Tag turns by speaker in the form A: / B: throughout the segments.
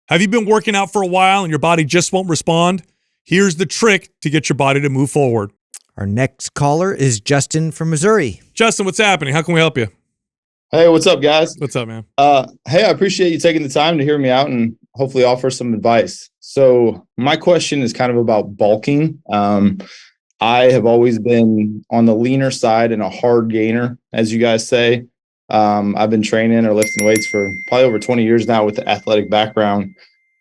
A: Have you been working out for a while and your body just won't respond? Here's the trick to get your body to move forward.
B: Our next caller is Justin from Missouri.
A: Justin, what's happening? How can we help you?
C: Hey, what's up, guys?
A: What's up, man?
C: Hey, I appreciate you taking the time to hear me out and hopefully offer some advice. So my question is kind of about bulking. I have always been on the leaner side and a hard gainer, as you guys say. I've been training or lifting weights for probably over 20 years now with the athletic background.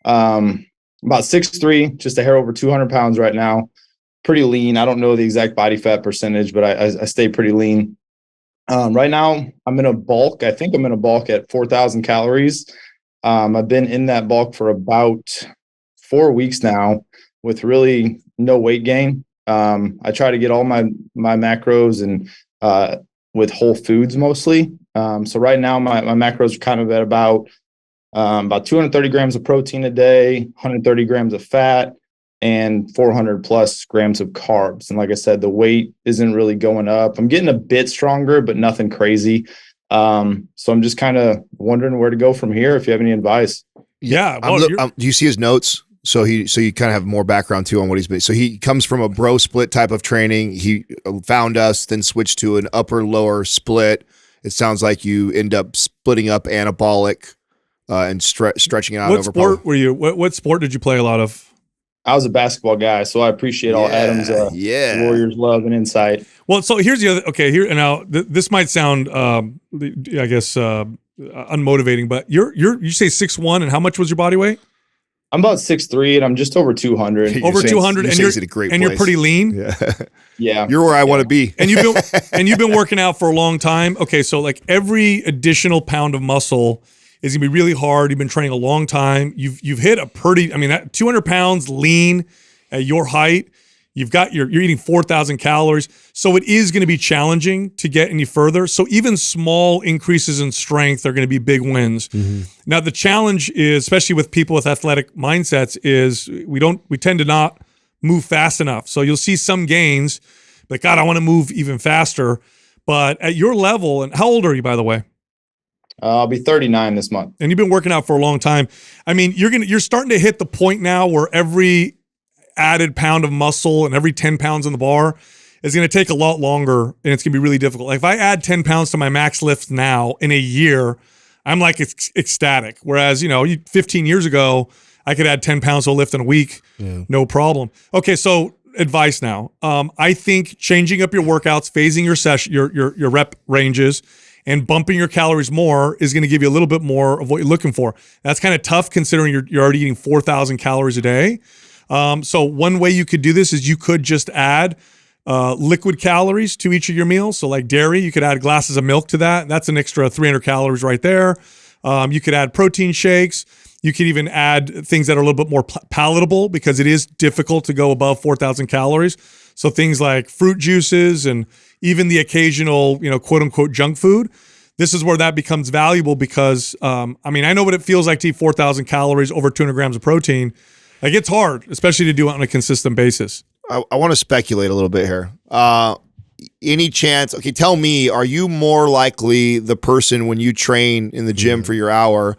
C: About 6'3", just a hair over 200 pounds right now. Pretty lean. I don't know the exact body fat percentage, but I stay pretty lean. Right now, I'm in a bulk. I think I'm in a bulk at 4,000 calories. I've been in that bulk for about 4 weeks now with really no weight gain. I try to get all my macros and with whole foods mostly. So right now, my macros are kind of at about 230 grams of protein a day, 130 grams of fat, and 400 plus grams of carbs. And like I said, the weight isn't really going up. I'm getting a bit stronger, but nothing crazy. So I'm just kind of wondering where to go from here. If you have any advice.
A: Yeah.
D: Do you see his notes? So you kind of have more background too on what he's been. So he comes from a bro split type of training. He found us, then switched to an upper lower split. It sounds like you end up splitting up anabolic and stretching it out.
A: What sport were you? What sport did you play a lot of?
C: I was a basketball guy, so I appreciate all Adam's Warriors love and insight.
A: Well, so here's the other. Okay, here now. This might sound, I guess, unmotivating, but you say 6'1", and how much was your body weight?
C: I'm about 6'3", and I'm just over 200.
A: Over 200, and you're pretty lean.
D: Yeah,
C: yeah.
D: You're where I want to be.
A: And you've been working out for a long time. Okay, so like every additional pound of muscle is gonna be really hard. You've been training a long time. You've hit a pretty. I mean, that 200 pounds lean at your height. You're eating 4,000 calories, so it is going to be challenging to get any further. So even small increases in strength are going to be big wins. Mm-hmm. Now the challenge is, especially with people with athletic mindsets, is we tend to not move fast enough. So you'll see some gains, but God, I want to move even faster. But at your level, and how old are you, by the way?
C: I'll be 39 this month.
A: And you've been working out for a long time. I mean, you're starting to hit the point now where every added pound of muscle and every 10 pounds on the bar is going to take a lot longer, and it's going to be really difficult. Like if I add 10 pounds to my max lift now in a year, I'm like ecstatic. Whereas, 15 years ago, I could add 10 pounds to a lift in a week, no problem. Okay, so advice now. I think changing up your workouts, phasing your session, your rep ranges, and bumping your calories more is going to give you a little bit more of what you're looking for. That's kind of tough considering you're already eating 4,000 calories a day. So one way you could do this is you could just add liquid calories to each of your meals. So like dairy, you could add glasses of milk to that. That's an extra 300 calories right there. You could add protein shakes. You could even add things that are a little bit more palatable because it is difficult to go above 4,000 calories. So things like fruit juices and even the occasional, quote unquote junk food. This is where that becomes valuable because, I know what it feels like to eat 4,000 calories over 200 grams of protein. Like it's hard, especially to do it on a consistent basis.
D: I want to speculate a little bit here. Any chance, okay, tell me, are you more likely the person when you train in the gym for your hour,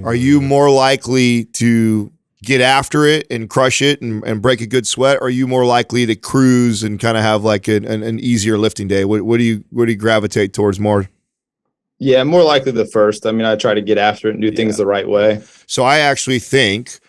D: are you more likely to get after it and crush it and break a good sweat? Or are you more likely to cruise and kind of have like an easier lifting day? What do you gravitate towards more?
C: Yeah, more likely the first. I try to get after it and do things the right way.
D: So I actually think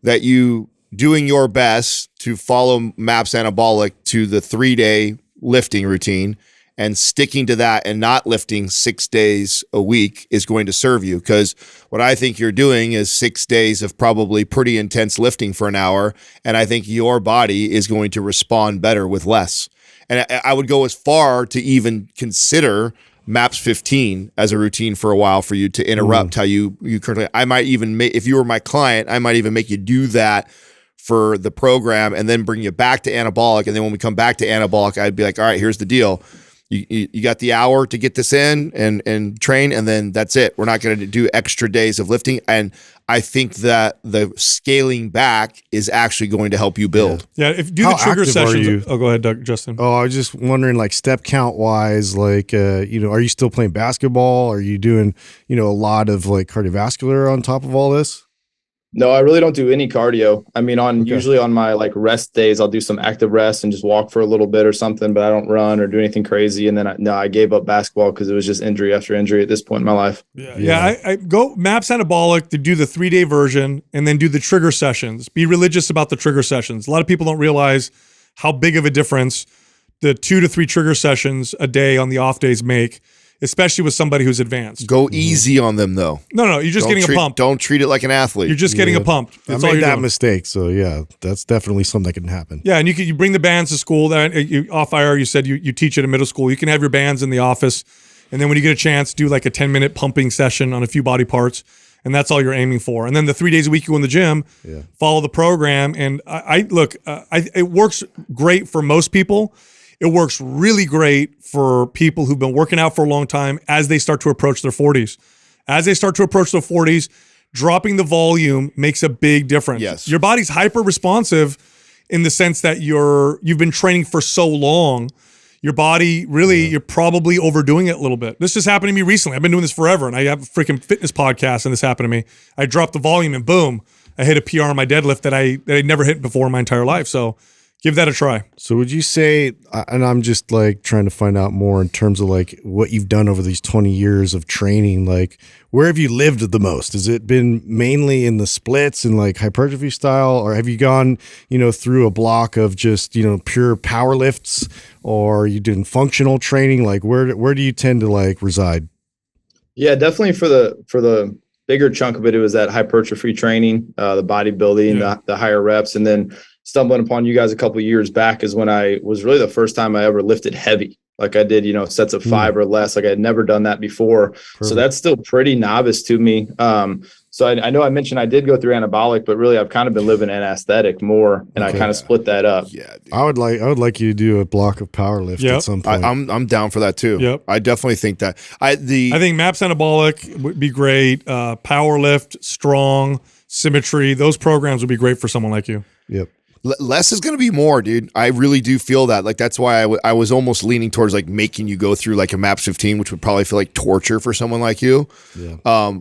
D: that you doing your best to follow MAPS Anabolic to the 3-day lifting routine and sticking to that and not lifting 6 days a week is going to serve you. Because what I think you're doing is 6 days of probably pretty intense lifting for an hour. And I think your body is going to respond better with less. And I would go as far to even consider MAPS 15 as a routine for a while for you to interrupt how you currently. I might even if you were my client, I might even make you do that for the program and then bring you back to anabolic. And then when we come back to anabolic, I'd be like, all right, here's the deal. You got the hour to get this in and train, and then that's it. We're not going to do extra days of lifting. And I think that the scaling back is actually going to help you build.
A: Yeah, if do the trigger sessions. Oh, go ahead, Justin.
E: Oh, I was just wondering, like step count wise, like are you still playing basketball? Are you doing a lot of like cardiovascular on top of all this?
C: No, I really don't do any cardio. I mean, usually on my like rest days, I'll do some active rest and just walk for a little bit or something, but I don't run or do anything crazy. And then I gave up basketball because it was just injury after injury at this point in my life.
A: Yeah. I go MAPS Anabolic to do the 3-day version and then do the trigger sessions. Be religious about the trigger sessions. A lot of people don't realize how big of a difference the 2 to 3 trigger sessions a day on the off days make, especially with somebody who's advanced.
D: Go easy on them, though.
A: No, you're just getting a pump.
D: Don't treat it like an athlete.
A: You're just getting a pump. That's
E: I
A: all
E: made
A: you're
E: that
A: doing.
E: mistake, so yeah, that's definitely something that can happen.
A: Yeah, and you bring the bands to school. That off IR, you said you teach at a middle school. You can have your bands in the office, and then when you get a chance, do like a 10-minute pumping session on a few body parts, and that's all you're aiming for. And then the 3 days a week you go in the gym, follow the program. And it works great for most people. It works really great for people who've been working out for a long time as they start to approach their 40s. As they start to approach their 40s, dropping the volume makes a big difference.
D: Yes.
A: Your body's hyper responsive in the sense that you've been training for so long. Your body really, you're probably overdoing it a little bit. This just happened to me recently. I've been doing this forever, and I have a freaking fitness podcast, and this happened to me. I dropped the volume, and boom, I hit a PR on my deadlift that I'd never hit before in my entire life. So give that a try.
E: So would you say, and I'm just like trying to find out more in terms of like what you've done over these 20 years of training, like where have you lived the most? Has it been mainly in the splits and like hypertrophy style, or have you gone, through a block of just, pure power lifts, or are you doing functional training? Like where do you tend to like reside?
C: Yeah, definitely for the bigger chunk of it, it was that hypertrophy training, the bodybuilding, the higher reps, and then stumbling upon you guys a couple of years back is when I was really the first time I ever lifted heavy. Like I did, sets of 5 or less. Like I had never done that before. Perfect. So that's still pretty novice to me. So I know I mentioned I did go through anabolic, but really I've kind of been living in aesthetic more, and I kind of split that up.
D: Yeah, dude.
E: I would like you to do a block of power lift at some point.
D: I'm down for that too.
A: Yep.
D: I definitely think that. I
A: think MAPS Anabolic would be great. Power lift, strong, symmetry. Those programs would be great for someone like you.
E: Yep.
D: Less is going to be more, dude. I really do feel that. Like, that's why I was almost leaning towards like making you go through like a MAPS 15, which would probably feel like torture for someone like you. Yeah.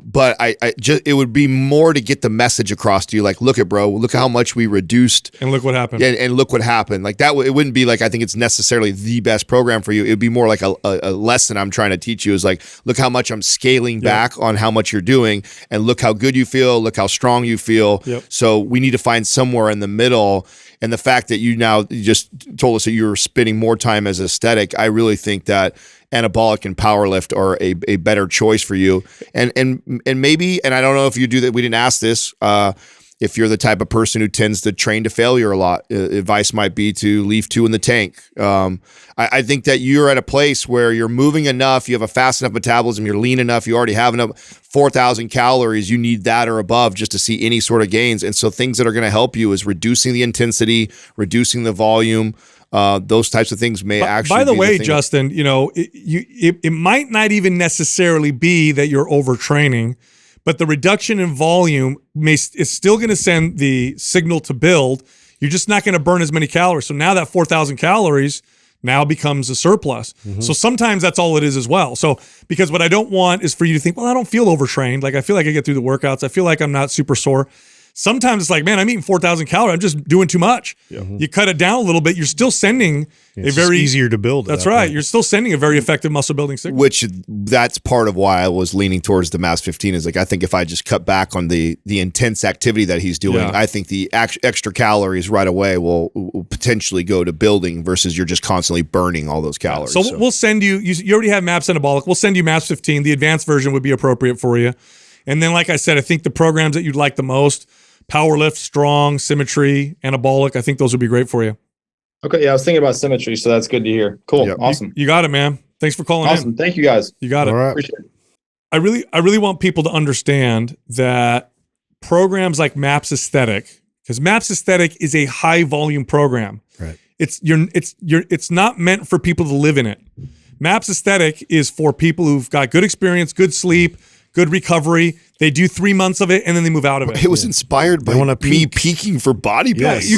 D: But I just, it would be more to get the message across to you. Like, look at bro, look how much we reduced.
A: And look what happened.
D: And look what happened. Like that, it wouldn't be like, I think it's necessarily the best program for you. It'd be more like a lesson I'm trying to teach you is like, look how much I'm scaling back on how much you're doing, and look how good you feel. Look how strong you feel. Yep. So we need to find somewhere in the middle. And the fact that you just told us that you were spending more time as aesthetic, I really think that anabolic and powerlift are a better choice for you. And maybe, and I don't know if you do that, we didn't ask this, if you're the type of person who tends to train to failure a lot, advice might be to leave 2 in the tank. I think that you're at a place where you're moving enough, you have a fast enough metabolism, you're lean enough, you already have enough 4,000 calories, you need that or above just to see any sort of gains. And so things that are going to help you is reducing the intensity, reducing the volume. Those types of things may actually.
A: By the way, Justin, it might not even necessarily be that you're overtraining, but the reduction in volume is still going to send the signal to build. You're just not going to burn as many calories. So now that 4,000 calories now becomes a surplus. Mm-hmm. So sometimes that's all it is as well. So because what I don't want is for you to think, well, I don't feel overtrained. Like I feel like I get through the workouts. I feel like I'm not super sore. Sometimes it's like, man, I'm eating 4,000 calories. I'm just doing too much. Yeah. You cut it down a little bit. You're still sending
E: it's easier to build.
A: That's right. You're still sending a very effective muscle building signal.
D: Which that's part of why I was leaning towards the MAPS 15 is like, I think if I just cut back on the intense activity that he's doing, I think the extra calories right away will potentially go to building versus you're just constantly burning all those calories.
A: So we'll send you already have MAPS Anabolic. We'll send you MAPS 15. The advanced version would be appropriate for you. And then, like I said, I think the programs that you'd like the most, powerlift, strong, symmetry, anabolic, I think those would be great for you.
C: Okay, yeah, I was thinking about symmetry, so that's good to hear. Cool, awesome.
A: You got it, man. Thanks for calling in.
C: Awesome, thank you guys.
A: You got it.
E: All right.
C: Appreciate it.
A: I really want people to understand that programs like MAPS Aesthetic, because MAPS Aesthetic is a high volume program.
E: Right.
A: It's not meant for people to live in it. MAPS Aesthetic is for people who've got good experience, good sleep, good recovery. They do 3 months of it and then they move out of it.
D: It was inspired by me peaking for bodybuilding.
E: Yes,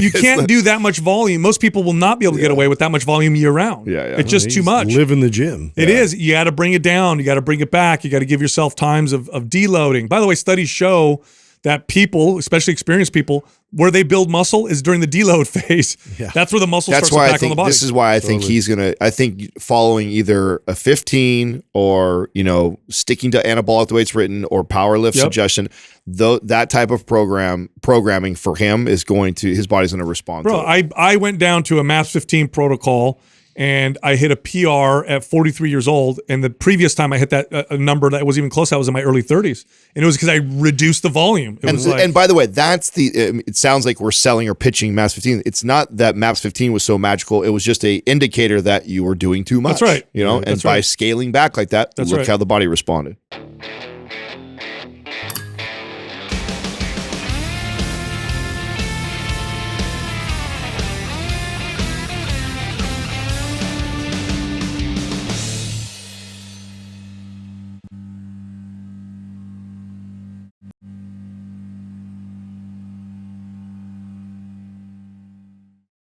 A: you can't do that much volume. Most people will not be able to get away with that much volume year round. It's just too much.
E: Live in the gym.
A: It is. You got to bring it down. You got to bring it back. You got to give yourself times of deloading. By the way, studies show that people, especially experienced people, where they build muscle is during the deload phase.
E: Yeah.
A: That's where the muscle
D: That's
A: starts
D: why
A: to
D: I
A: pack on the
D: think
A: body.
D: this is why I think he's gonna. I think following either a 15 or sticking to anabolic the way it's written or power lift suggestion, though that type of programming for him is going to his body's going to respond.
A: Bro,
D: to it.
A: I went down to a MAPS 15 protocol and I hit a PR at 43 years old. And the previous time I hit that a number that was even close, I was in my early 30s. And it was because I reduced the volume. It was like,
D: And by the way, that's it sounds like we're selling or pitching MAPS 15. It's not that MAPS 15 was so magical. It was just a indicator that you were doing too much.
A: That's right.
D: And
A: That's
D: by
A: right.
D: scaling back like that,
A: That's
D: look
A: right.
D: how the body responded.